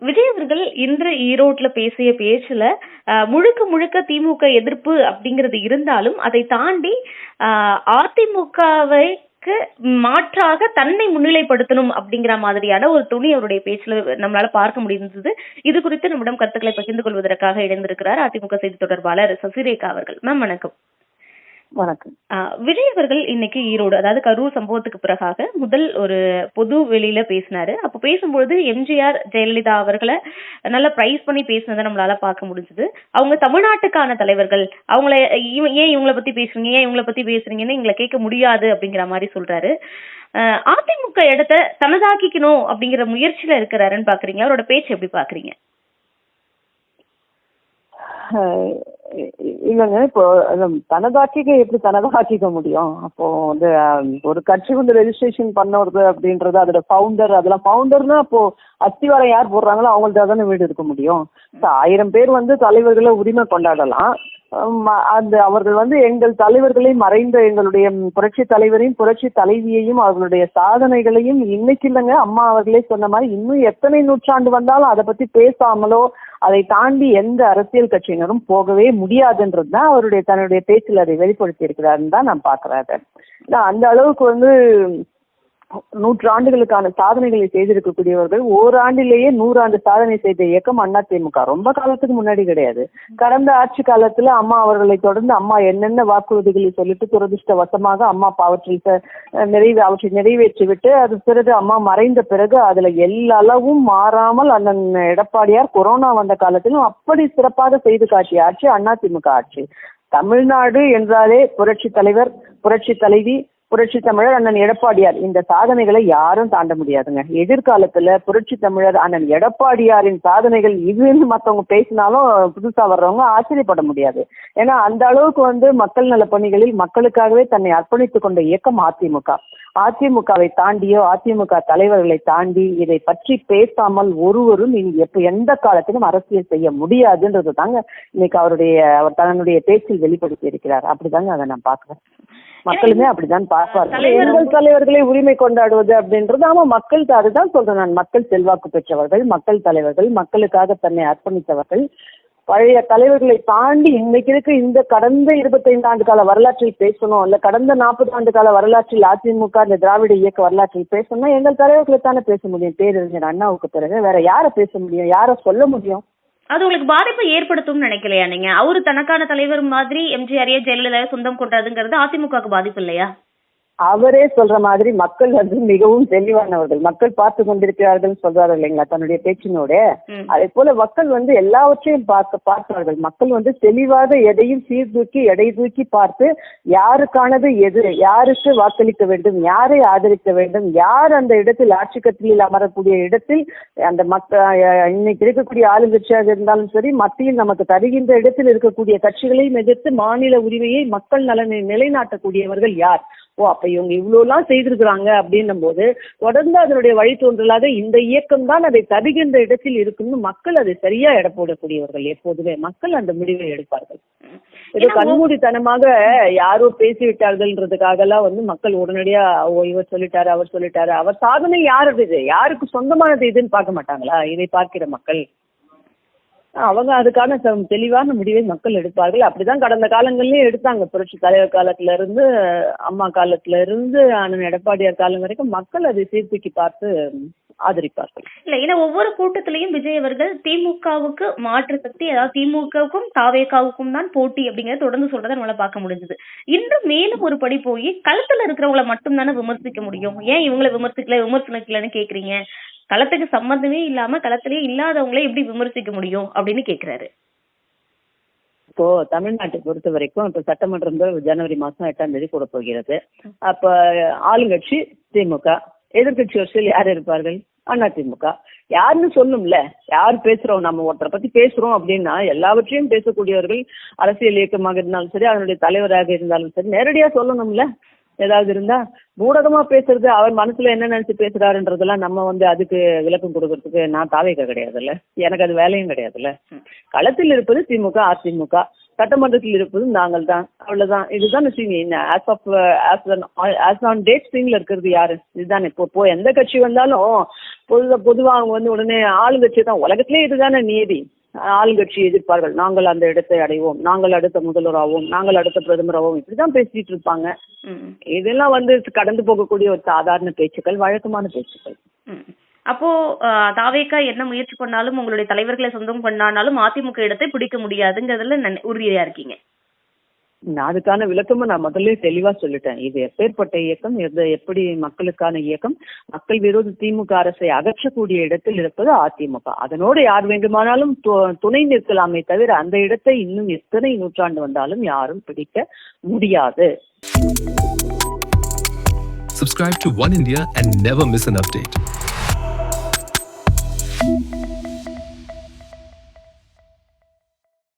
விஜய் அவர்கள் இன்று ஈரோட்ல பேசிய பேச்சுல முழுக்க முழுக்க திமுக எதிர்ப்பு அப்படிங்கிறது இருந்தாலும் அதை தாண்டி அதிமுகவைக்கு மாற்றாக தன்னை முன்னிலைப்படுத்தணும் அப்படிங்கிற மாதிரியான ஒரு துணி அவருடைய பேச்சுல நம்மளால பார்க்க முடிந்தது. இது குறித்து நம்மிடம் கருத்துக்களை பகிர்ந்து கொள்வதற்காக இணைந்திருக்கிறார் அதிமுக செய்தி தொடர்பாளர் சசிரேகா அவர்கள். மேம் வணக்கம். வணக்கம். விஜய் அவர்கள் இன்னைக்கு ஈரோடு, அதாவது கரூர் சம்பவத்துக்கு பிறகாக முதல் ஒரு பொது வெளியில பேசினாரு. அப்ப பேசும்பொழுது எம்ஜிஆர் ஜெயலலிதா அவர்களை நல்லா பிரைஸ் பண்ணி பேசினதை நம்மளால பார்க்க முடிஞ்சது. அவங்க தமிழ்நாட்டுக்கான தலைவர்கள், அவங்கள ஏன் இவங்களை பத்தி பேசுறீங்க, ஏன் இவங்களை பத்தி பேசுறீங்கன்னு எங்களை கேட்க முடியாது அப்படிங்கிற மாதிரி சொல்றாரு. அதிமுக இடத்த தனதாக்கிக்கணும் அப்படிங்கிற முயற்சியில இருக்கிறாருன்னு பாக்குறீங்களா? அவரோட பேச்சு எப்படி பாக்குறீங்க? இல்லைங்க, இப்போ எப்படி தனதாக்கிக்க முடியும்? அப்போ வந்து ஒரு கட்சி வந்து ரெஜிஸ்ட்ரேஷன் பண்ணுறது அப்படின்றது அதோட ஃபவுண்டர், அதெல்லாம் ஃபவுண்டர்னா அப்போ அஸ்திவாரம் யார் போடுறாங்களோ அவங்கள்ட்ட தானே வீடு இருக்க முடியும். 1000 பேர் வந்து தலைவர்களை உரிமை கொண்டாடலாம். அவர்கள் வந்து எங்கள் தலைவர்களை, மறைந்த எங்களுடைய புரட்சி தலைவரையும் புரட்சி தலைவியையும் அவர்களுடைய சாதனைகளையும் இன்னைக்கு இல்லைங்க, அம்மா அவர்களே சொன்ன மாதிரி இன்னும் எத்தனை நூற்றாண்டு வந்தாலும் அதை பத்தி பேசாமலோ அதை தாண்டி எந்த அரசியல் கட்சியினரும் போகவே முடியாதுன்றது தான் அவருடைய தன்னுடைய பேச்சில் அதை வெளிப்படுத்தி இருக்கிறாருன்னு தான் நான் பாக்குறேன். அந்த அளவுக்கு வந்து 100 ஆண்டுகளுக்கான சாதனைகளை செய்திருக்கக்கூடியவர்கள், ஓராண்டிலேயே 100 ஆண்டு சாதனை செய்த இயக்கம் அதிமுக. ரொம்ப காலத்துக்கு முன்னாடி கிடையாது. கடந்த ஆட்சி காலத்துல அம்மா அவர்களை தொடர்ந்து அம்மா என்னென்ன வாக்குறுதிகளை சொல்லிட்டு துரதிருஷ்டவசமாக அம்மா அவற்றை நிறைவேற்றி விட்டு அது பிறகு அம்மா மறைந்த பிறகு அதுல எல்லா அளவும் மாறாமல் அண்ணன் எடப்பாடியார் கொரோனா வந்த காலத்திலும் அப்படி சிறப்பாக செய்து காட்டிய ஆட்சி அதிமுக ஆட்சி. தமிழ்நாடு என்றாலே புரட்சி தலைவர், புரட்சி தலைவி, புரட்சி தமிழர் அண்ணன் எடப்பாடியார், இந்த சாதனைகளை யாரும் தாண்ட முடியாதுங்க. எதிர்காலத்துல புரட்சி தமிழர் அண்ணன் எடப்பாடியாரின் சாதனைகள் இதுன்னு மற்றவங்க பேசினாலும் புதுசா வர்றவங்க ஆச்சரியப்பட முடியாது. ஏன்னா அந்த அளவுக்கு வந்து மக்கள் நல பணிகளில் மக்களுக்காகவே தன்னை அர்ப்பணித்துக் கொண்ட இயக்கம் அதிமுக. அதிமுகவை தாண்டியோ அதிமுக தலைவர்களை தாண்டி இதை பற்றி பேசாமல் ஒருவரும் எந்த காலத்திலும் அரசியல் செய்ய முடியாதுன்றது தாங்க இன்னைக்கு அவர் தன்னுடைய பேச்சில் வெளிப்படுத்தி இருக்கிறார். அப்படிதாங்க அதை நான் பாக்குறேன். மக்களுமே அப்படிதான் பார்ப்பார்கள். எங்கள் தலைவர்களை உரிமை கொண்டாடுவது அப்படின்றது, ஆமா மக்களுக்கு அதுதான் சொல்றேன் நான். மக்கள் செல்வாக்கு பெற்றவர்கள், மக்கள் தலைவர்கள், மக்களுக்காக தன்னை அர்ப்பணித்தவர்கள், பழைய தலைவர்களை தாண்டி இன்னைக்கு இருக்க இந்த கடந்த 25 ஆண்டு கால வரலாற்றில் பேசணும், இல்ல கடந்த 40 ஆண்டு கால வரலாற்றில் அதிமுக இந்த திராவிட இயக்க வரலாற்றில் பேசணும்னா எங்கள் தலைவர்களை தானே பேச முடியும். பேரறிஞர் அண்ணாவுக்கு பிறகு வேற யாரை பேச முடியும், யாரை சொல்ல முடியும்? அது உங்களுக்கு பாதிப்பை ஏற்படுத்தும் நினைக்கலையா நீங்க? அவரு தனக்கான தலைவர் மாதிரி எம்ஜிஆரையே ஜெயலலிதா சொந்தம் கொண்டாதுங்கிறது அதிமுகவுக்கு பாதிப்பு இல்லையா? அவரே சொல்ற மாதிரி மக்கள் வந்து மிகவும் தெளிவானவர்கள், மக்கள் பார்த்து கொண்டிருக்கிறார்கள் சொல்றாரு இல்லைங்களா தன்னுடைய பேச்சினோட. அதே போல மக்கள் வந்து எல்லாவற்றையும் பார்ப்பார்கள். மக்கள் வந்து தெளிவாக எதையும் சீர்தூக்கி எடை தூக்கி பார்த்து யாருக்கானது எது, யாருக்கு வாக்களிக்க வேண்டும், யாரை ஆதரிக்க வேண்டும், யார் அந்த இடத்தில் ஆட்சி கட்டிலில் அமரக்கூடிய இடத்தில் அந்த இன்னைக்கு இருக்கக்கூடிய ஆளுங்கட்சியாக இருந்தாலும் சரி, மத்தியில் நமக்கு தருகின்ற இடத்தில் இருக்கக்கூடிய கட்சிகளையும் எதிர்த்து மாநில உரிமையை மக்கள் நலனை நிலைநாட்டக்கூடியவர்கள் யார்? அப்ப இவங்க இவ்வளவுலாம் செய்திருக்கிறாங்க அப்படின்னும் போது தொடர்ந்து அதனுடைய வழித்தோன்றலாக இந்த இயக்கம் தான் அதை தருகின்ற இடத்தில் இருக்குன்னு மக்கள் அதை சரியா எடை போடக்கூடியவர்கள். எப்போதுமே மக்கள் அந்த முடிவை எடுப்பார்கள். ஏதோ கண்மூடித்தனமாக யாரோ பேசிவிட்டார்கள்ன்றதுக்காக எல்லாம் வந்து மக்கள் உடனடியா இவர் சொல்லிட்டாரு, அவர் சொல்லிட்டாரு, அவர் சாதனை யாருக்கு, யாருக்கு சொந்தமானது இதுன்னு பார்க்க மாட்டாங்களா? இதை பார்க்கிற மக்கள் அவங்க அதுக்கான தெளிவான முடிவை மக்கள் எடுப்பார்கள். அப்படிதான் கடந்த காலங்கள்லயும் எடுத்தாங்க. புரட்சி தலைவர் காலத்துல இருந்து அம்மா காலத்துல இருந்து அண்ணன் எடப்பாடியார் காலம் வரைக்கும் மக்கள் அதை சீர்தூக்கி பார்த்து ஆதரிப்பார்கள். இல்ல, ஏன்னா ஒவ்வொரு கூட்டத்திலையும் விஜய் அவர்கள் திமுகவுக்கு மாற்று சக்தி, அதாவது திமுகவுக்கும் தாவேகாவுக்கும் தான் போட்டி அப்படிங்கறத தொடர்ந்து சொல்றதை நம்மளால பார்க்க முடிஞ்சது. இன்று மேலும் ஒரு படி போய் களத்துல இருக்கிறவங்களை மட்டும் தானே விமர்சிக்க முடியும். ஏன் இவங்களை விமர்சனக்கலன்னு கேக்குறீங்க? களத்துக்கு சம்பந்தமே இல்லாம களத்திலேயே இல்லாதவங்களே எப்படி விமர்சிக்க முடியும் அப்படின்னு கேக்குறாரு. இப்போ தமிழ்நாட்டை பொறுத்த வரைக்கும் இப்ப சட்டமன்றம் ஜனவரி மாசம் 8ஆம் தேதி கூட போகிறது. அப்ப ஆளுங்கட்சி திமுக, எதிர்கட்சி வரிசையில் யார் இருப்பார்கள்? அதிமுக. யாருன்னு சொல்லும்ல, யார் பேசுறோம், நம்ம ஒருத்தரை பத்தி பேசுறோம் அப்படின்னா எல்லாவற்றையும் பேசக்கூடியவர்கள் அரசியல் இயக்கமாக இருந்தாலும் சரி, அதனுடைய தலைவராக இருந்தாலும் சரி, நேரடியா சொல்லணும்ல. ஏதாவது இருந்தா ஊடகமா பேசுறது, அவர் மனசுல என்ன நினைச்சு பேசுறாருன்றதெல்லாம் நம்ம வந்து அதுக்கு விளக்கம் கொடுக்கறதுக்கு நான் தாவேக கிடையாதுல்ல, எனக்கு அது வேலையும் கிடையாதுல்ல. களத்தில் இருப்பது திமுக அதிமுக. சட்டமன்றத்தில் இருப்பது நாங்கள் தான், அவ்வளவுதான். இதுதான் ஆஸ் ஆன் டேட் ஸ்பிரிங்ல இருக்கிறது யாரு? இதுதானே. இப்போ எந்த கட்சி வந்தாலும் பொதுவா அவங்க வந்து உடனே ஆளுங்கட்சி தான். உலகத்திலே இதுதானே நீதி. ஆளுங்கட்சி எதிர்ப்பார்கள், நாங்கள் அந்த இடத்தை அடைவோம், நாங்கள் அடுத்த முதல்வராகவும், நாங்கள் அடுத்த பிரதமராகவும், இப்படிதான் பேசிட்டு இருப்பாங்க. இதெல்லாம் வந்து கடந்து போகக்கூடிய ஒரு சாதாரண பேச்சுக்கள், வழக்கமான பேச்சுக்கள். அப்போ தாவேகா என்ன முயற்சி பண்ணாலும், உங்களுடைய தலைவர்களை சொந்தம் பண்ணாலும் அதிமுக இடத்தை பிடிக்க முடியாதுங்கிறதுல உறுதியா இருக்கீங்க? அதுக்கான விளக்கமும் நான் முதல்ல தெளிவா சொல்லிட்டேன். இது எப்பேற்பட்ட இயக்கம், எப்படி மக்களுக்கான இயக்கம், மக்கள் விரோத திமுக அரசை அகற்றக்கூடிய இடத்தில் இருப்பது அதிமுக. அதனோடு யார் வேண்டுமானாலும் துணை நிற்கலாமே தவிர அந்த இடத்தை இன்னும் எத்தனை நூற்றாண்டு வந்தாலும் யாரும் பிடிக்க முடியாது. Subscribe to One India and never miss an update.